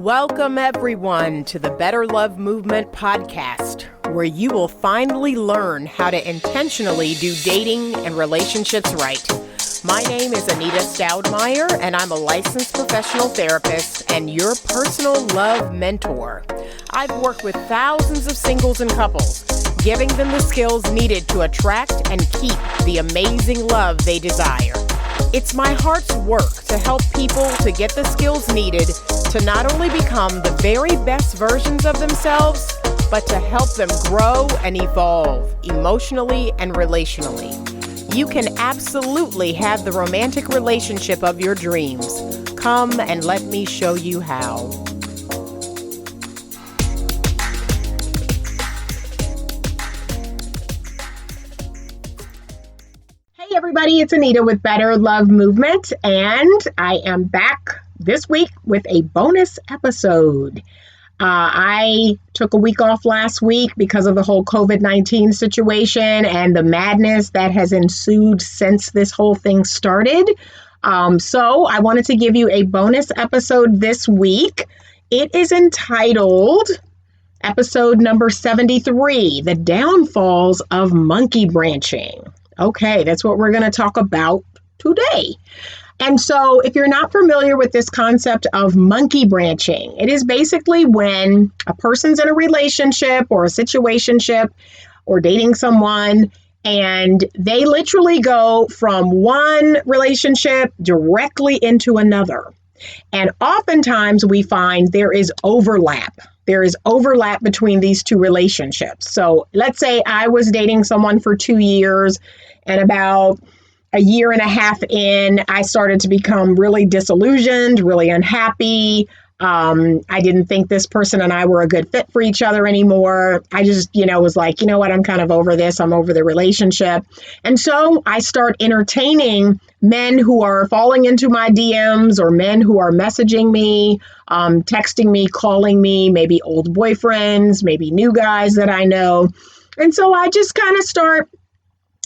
Welcome, everyone, to the Better Love Movement podcast, where you will finally learn how to intentionally do dating and relationships right. My name is Anita Stoudemire, and I'm a licensed professional therapist and your personal love mentor. I've worked with thousands of singles and couples, giving them the skills needed to attract and keep the amazing love they desire. It's my heart's work to help people to get the skills needed to not only become the very best versions of themselves, but to help them grow and evolve emotionally and relationally. You can absolutely have the romantic relationship of your dreams. Come and let me show you how. Hey everybody, it's Anita with Better Love Movement, and I am back this week with a bonus episode. I took a week off last week because of the whole COVID-19 situation and the madness that has ensued since this whole thing started. So I wanted to give you a bonus episode this week. It is entitled episode number 73, The Downfalls of Monkey Branching. Okay, that's what we're going to talk about today. And so if you're not familiar with this concept of monkey branching, it is basically when a person's in a relationship or a situationship or dating someone, and they literally go from one relationship directly into another. And oftentimes we find there is overlap. There is overlap between these two relationships. So let's say I was dating someone for 2 years, and about a year and a half in, I started to become really disillusioned, really unhappy. I didn't think this person and I were a good fit for each other anymore. I just, was like, you know what, I'm kind of over this. I'm over the relationship. And so I start entertaining men who are falling into my DMs or men who are messaging me, texting me, calling me, maybe old boyfriends, maybe new guys that I know. And so I just kind of start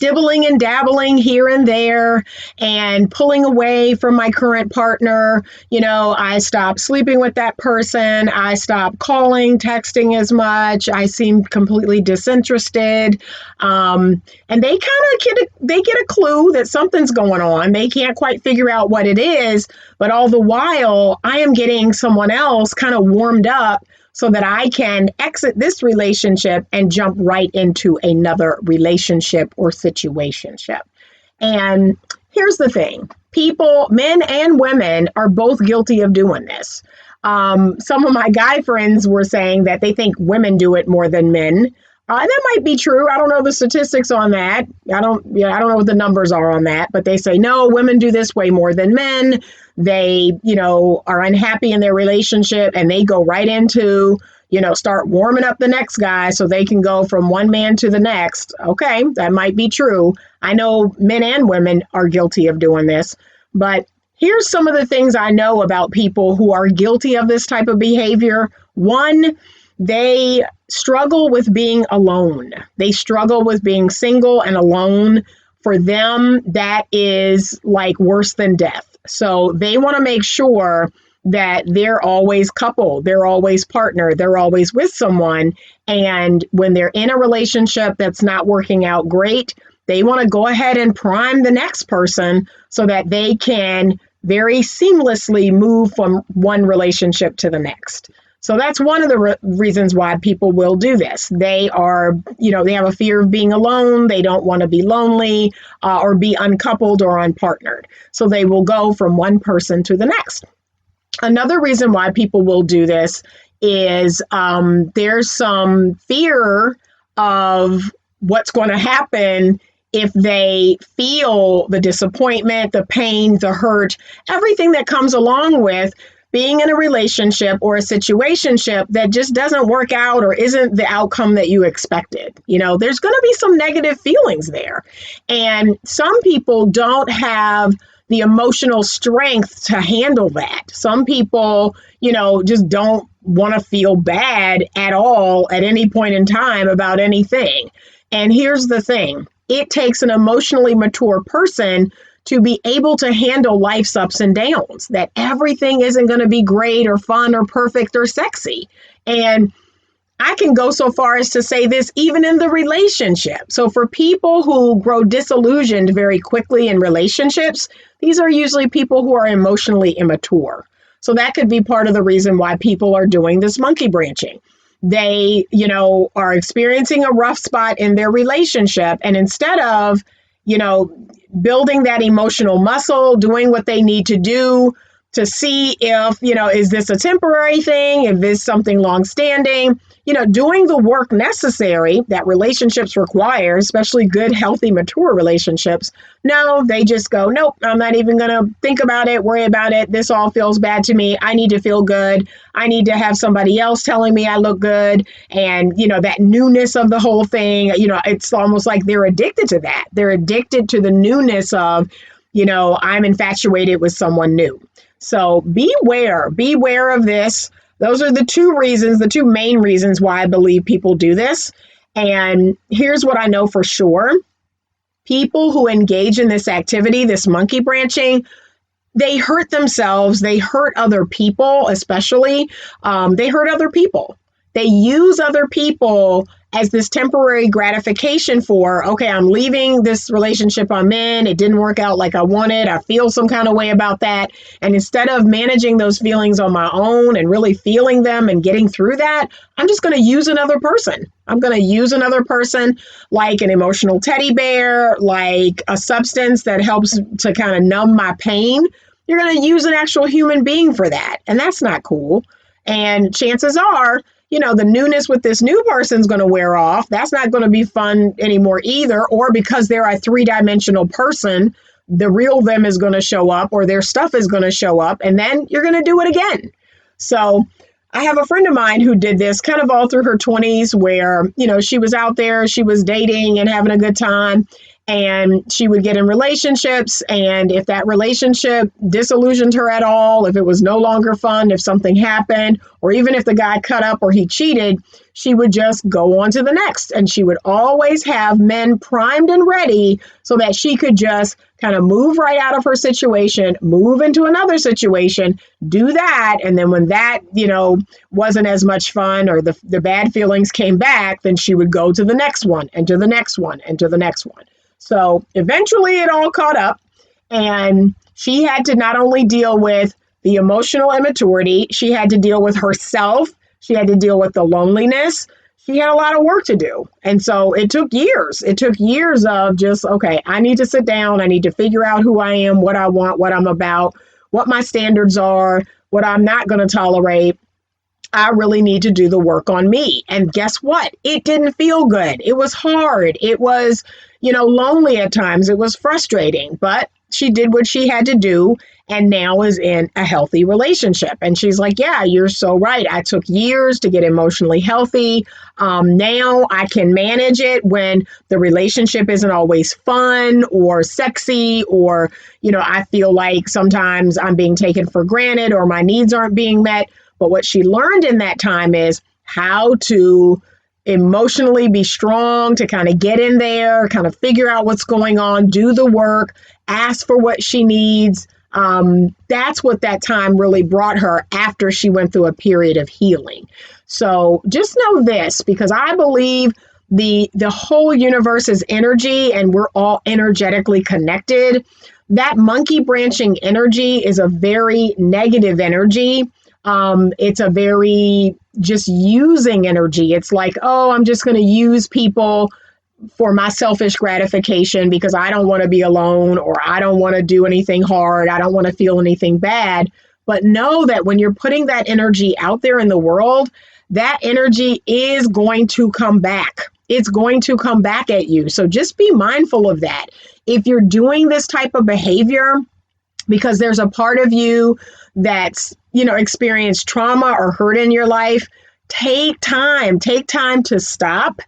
dibbling and dabbling here and there and pulling away from my current partner. I stopped sleeping with that person. I stopped calling, texting as much. I seemed completely disinterested. And they get a clue that something's going on. They can't quite figure out what it is, but all the while I am getting someone else kind of warmed up so that I can exit this relationship and jump right into another relationship or situationship. And here's the thing. People, men and women, are both guilty of doing this. Some of my guy friends were saying that they think women do it more than men. That might be true. I don't know the statistics on that. I don't know what the numbers are on that, but they say, no, women do this way more than men. They, are unhappy in their relationship and they go right into, start warming up the next guy so they can go from one man to the next. Okay, that might be true. I know men and women are guilty of doing this, but here's some of the things I know about people who are guilty of this type of behavior. One, they struggle with being alone. They struggle with being single and alone. For them, that is like worse than death. So they want to make sure that they're always coupled, they're always partnered, they're always with someone. And when they're in a relationship that's not working out great, they want to go ahead and prime the next person so that they can very seamlessly move from one relationship to the next. So that's one of the reasons why people will do this. They are, they have a fear of being alone. They don't want to be lonely or be uncoupled or unpartnered. So they will go from one person to the next. Another reason why people will do this is there's some fear of what's going to happen if they feel the disappointment, the pain, the hurt, everything that comes along with being in a relationship or a situationship that just doesn't work out or isn't the outcome that you expected. There's going to be some negative feelings there. And some people don't have the emotional strength to handle that. Some people, just don't want to feel bad at all at any point in time about anything. And here's the thing. It takes an emotionally mature person to be able to handle life's ups and downs, that everything isn't going to be great or fun or perfect or sexy. And I can go so far as to say this even in the relationship. So for people who grow disillusioned very quickly in relationships, these are usually people who are emotionally immature. So that could be part of the reason why people are doing this monkey branching. They, are experiencing a rough spot in their relationship. And instead of, building that emotional muscle, doing what they need to do to see if, is this a temporary thing? If this something long-standing, doing the work necessary that relationships require, especially good, healthy, mature relationships. No, they just go, nope, I'm not even going to think about it, worry about it. This all feels bad to me. I need to feel good. I need to have somebody else telling me I look good. And, that newness of the whole thing, it's almost like they're addicted to that. They're addicted to the newness of, I'm infatuated with someone new. So beware of this. Those are the two main reasons why I believe people do this. And here's what I know for sure. People who engage in this activity, this monkey branching, they hurt themselves. They hurt other people, especially. They hurt other people. They use other people as this temporary gratification for, okay, I'm leaving this relationship I'm in. It didn't work out like I wanted. I feel some kind of way about that. And instead of managing those feelings on my own and really feeling them and getting through that, I'm just going to use another person. I'm going to use another person like an emotional teddy bear, like a substance that helps to kind of numb my pain. You're going to use an actual human being for that. And that's not cool. And chances are, the newness with this new person's going to wear off. That's not going to be fun anymore either. Or because they're a three-dimensional person, the real them is going to show up or their stuff is going to show up. And then you're going to do it again. So I have a friend of mine who did this kind of all through her 20s where, she was out there, she was dating and having a good time. And she would get in relationships. And if that relationship disillusioned her at all, if it was no longer fun, if something happened, or even if the guy cut up or he cheated, she would just go on to the next. And she would always have men primed and ready so that she could just kind of move right out of her situation, move into another situation, do that. And then when that, wasn't as much fun or the bad feelings came back, then she would go to the next one and to the next one and to the next one. So eventually it all caught up and she had to not only deal with the emotional immaturity, she had to deal with herself. She had to deal with the loneliness. She had a lot of work to do. And so it took years. It took years of just, okay, I need to sit down. I need to figure out who I am, what I want, what I'm about, what my standards are, what I'm not going to tolerate. I really need to do the work on me. And guess what? It didn't feel good. It was hard. It was, lonely at times. It was frustrating, but she did what she had to do and now is in a healthy relationship. And she's like, yeah, you're so right. I took years to get emotionally healthy. Now I can manage it when the relationship isn't always fun or sexy, or, I feel like sometimes I'm being taken for granted or my needs aren't being met. But what she learned in that time is how to emotionally be strong, to kind of get in there, kind of figure out what's going on, do the work, ask for what she needs. That's what that time really brought her after she went through a period of healing. So just know this, because I believe the whole universe is energy and we're all energetically connected. That monkey branching energy is a very negative energy. It's a very just using energy. It's like, oh, I'm just going to use people for my selfish gratification because I don't want to be alone or I don't want to do anything hard. I don't want to feel anything bad. But know that when you're putting that energy out there in the world, that energy is going to come back. It's going to come back at you. So just be mindful of that. If you're doing this type of behavior because there's a part of you that's, experienced trauma or hurt in your life, take time to stop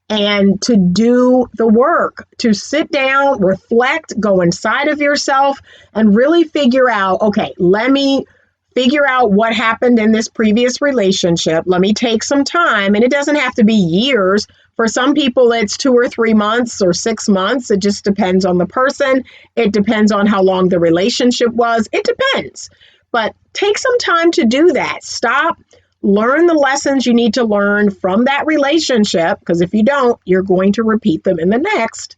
and to do the work, to sit down, reflect, go inside of yourself and really figure out, okay, let me figure out what happened in this previous relationship. Let me take some time, and it doesn't have to be years. For some people, it's 2 or 3 months or 6 months. It just depends on the person. It depends on how long the relationship was. It depends. But take some time to do that. Stop, learn the lessons you need to learn from that relationship, because if you don't, you're going to repeat them in the next.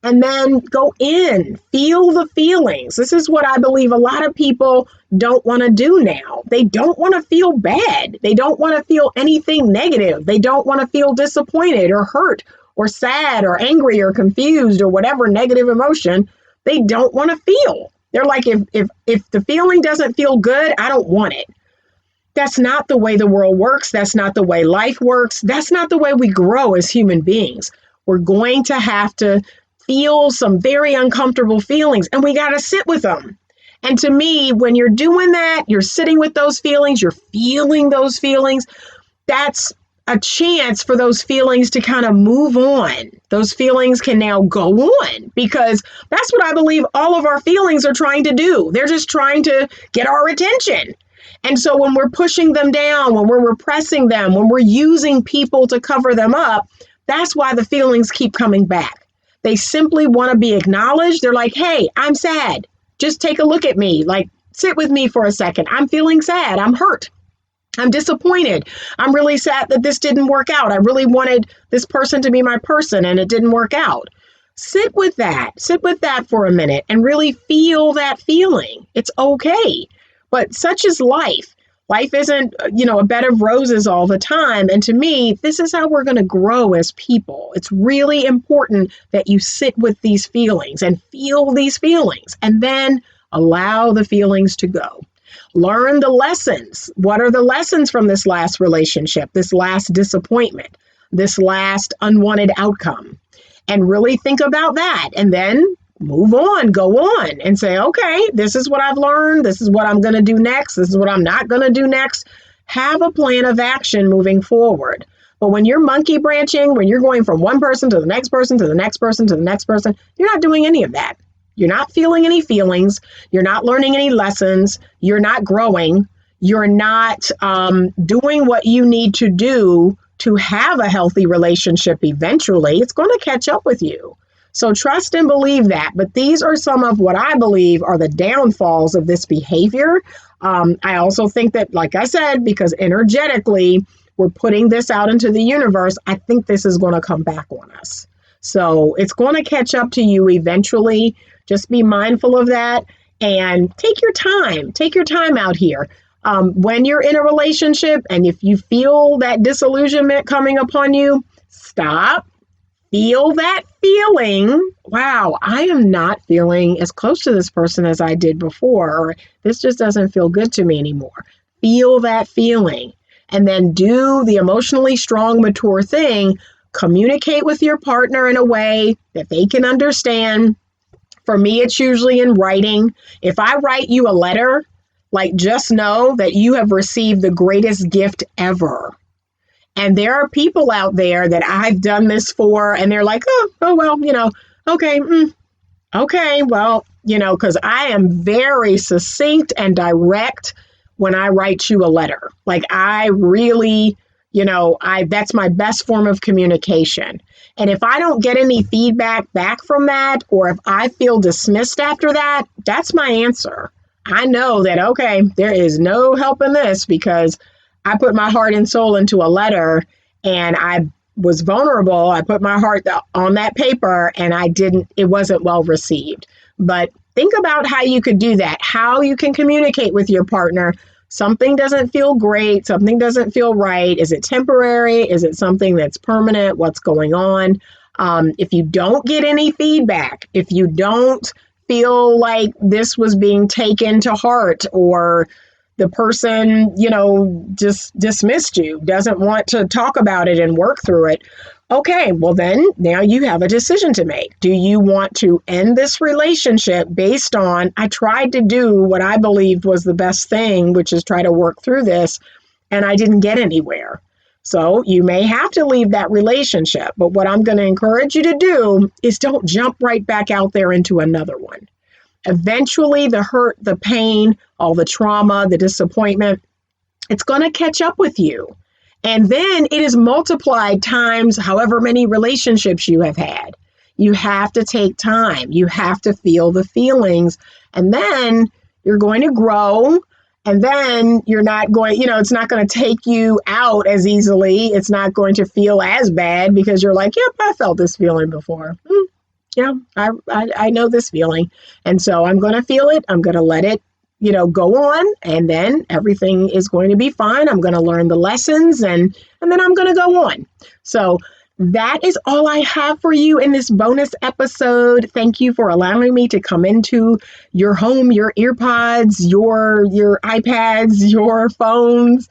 And then go in, feel the feelings. This is what I believe a lot of people don't want to do now. They don't want to feel bad. They don't want to feel anything negative. They don't want to feel disappointed or hurt or sad or angry or confused or whatever negative emotion they don't want to feel. They're like, if the feeling doesn't feel good, I don't want it. That's not the way the world works. That's not the way life works. That's not the way we grow as human beings. We're going to have to feel some very uncomfortable feelings, and we got to sit with them. And to me, when you're doing that, you're sitting with those feelings, you're feeling those feelings, that's a chance for those feelings to kind of move on. Those feelings can now go on, because that's what I believe all of our feelings are trying to do. They're just trying to get our attention. And so when we're pushing them down, when we're repressing them, when we're using people to cover them up, that's why the feelings keep coming back. They simply want to be acknowledged. They're like, hey, I'm sad. Just take a look at me. Like, sit with me for a second. I'm feeling sad. I'm hurt. I'm disappointed. I'm really sad that this didn't work out. I really wanted this person to be my person and it didn't work out. Sit with that. Sit with that for a minute and really feel that feeling. It's okay. But such is life. Life isn't, a bed of roses all the time. And to me, this is how we're going to grow as people. It's really important that you sit with these feelings and feel these feelings and then allow the feelings to go. Learn the lessons. What are the lessons from this last relationship, this last disappointment, this last unwanted outcome? And really think about that. And then move on, go on and say, okay, this is what I've learned. This is what I'm going to do next. This is what I'm not going to do next. Have a plan of action moving forward. But when you're monkey branching, when you're going from one person to the next person, to the next person, to the next person, you're not doing any of that. You're not feeling any feelings. You're not learning any lessons. You're not growing. You're not doing what you need to do to have a healthy relationship eventually. It's going to catch up with you. So trust and believe that. But these are some of what I believe are the downfalls of this behavior. I also think that, like I said, because energetically we're putting this out into the universe, I think this is going to come back on us. So it's going to catch up to you eventually. Just be mindful of that and take your time. Take your time out here. When you're in a relationship and if you feel that disillusionment coming upon you, stop. Feel that feeling. Wow, I am not feeling as close to this person as I did before, or this just doesn't feel good to me anymore. Feel that feeling and then do the emotionally strong, mature thing. Communicate with your partner in a way that they can understand. For me, it's usually in writing. If I write you a letter, just know that you have received the greatest gift ever. And there are people out there that I've done this for, and they're like, oh well, okay, well, because I am very succinct and direct when I write you a letter. I really, that's my best form of communication. And if I don't get any feedback back from that, or if I feel dismissed after that, that's my answer. I know that, okay, there is no help in this because I put my heart and soul into a letter and I was vulnerable. I put my heart on that paper and it wasn't well received. But think about how you could do that, how you can communicate with your partner. Something doesn't feel great. Something doesn't feel right. Is it temporary? Is it something that's permanent? What's going on? If you don't get any feedback, if you don't feel like this was being taken to heart, or the person, just dismissed you, doesn't want to talk about it and work through it. Okay, well then now you have a decision to make. Do you want to end this relationship based on, I tried to do what I believed was the best thing, which is try to work through this, and I didn't get anywhere. So you may have to leave that relationship. But what I'm going to encourage you to do is don't jump right back out there into another one. eventually the hurt, the pain, all the trauma, the disappointment, it's going to catch up with you. And then it is multiplied times however many relationships you have had. You have to take time. You have to feel the feelings. And then you're going to grow. And then you're not going, it's not going to take you out as easily. It's not going to feel as bad because you're like, yep, I felt this feeling before. Yeah, I know this feeling. And so I'm going to feel it. I'm going to let it go on, and then everything is going to be fine. I'm going to learn the lessons, and then I'm going to go on. So that is all I have for you in this bonus episode. Thank you for allowing me to come into your home, your earpods, your iPads, your phones,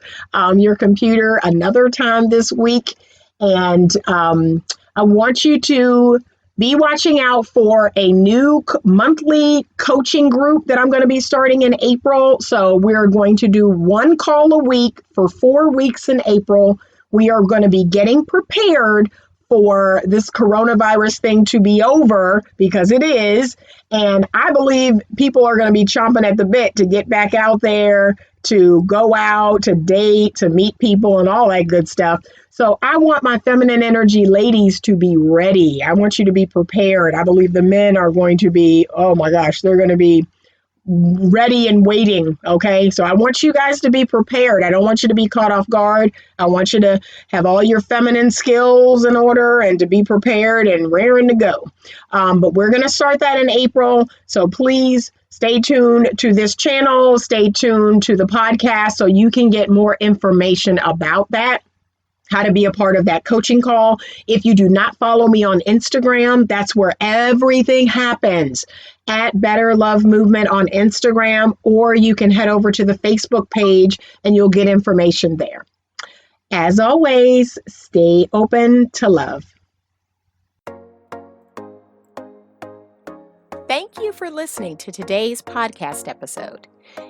your computer another time this week. And I want you to be watching out for a new monthly coaching group that I'm going to be starting in April. So we're going to do one call a week for 4 weeks in April. We are going to be getting prepared for this coronavirus thing to be over, because it is. And I believe people are going to be chomping at the bit to get back out there, to go out, to date, to meet people and all that good stuff. So I want my feminine energy ladies to be ready. I want you to be prepared. I believe the men are going to be, oh my gosh, they're going to be ready and waiting. Okay. So I want you guys to be prepared. I don't want you to be caught off guard. I want you to have all your feminine skills in order and to be prepared and raring to go. But we're going to start that in April. So please stay tuned to this channel. Stay tuned to the podcast so you can get more information about that, how to be a part of that coaching call. If you do not follow me on Instagram, that's where everything happens, at Better Love Movement on Instagram, or you can head over to the Facebook page and you'll get information there. As always, stay open to love. Thank you for listening to today's podcast episode.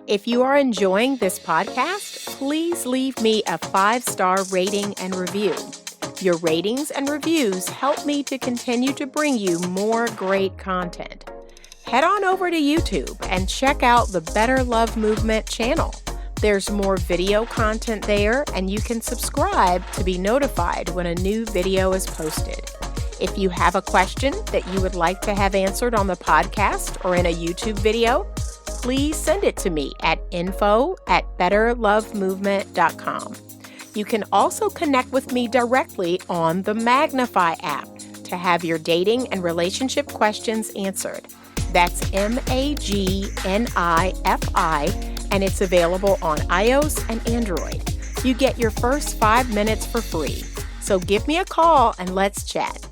If you are enjoying this podcast, please leave me a 5-star rating and review. Your ratings and reviews help me to continue to bring you more great content. Head on over to YouTube and check out the Better Love Movement channel. There's more video content there, and you can subscribe to be notified when a new video is posted. If you have a question that you would like to have answered on the podcast or in a YouTube video, please send it to me at info@betterlovemovement.com. You can also connect with me directly on the Magnify app to have your dating and relationship questions answered. That's MAGNIFI, and it's available on iOS and Android. You get your first 5 minutes for free. So give me a call and let's chat.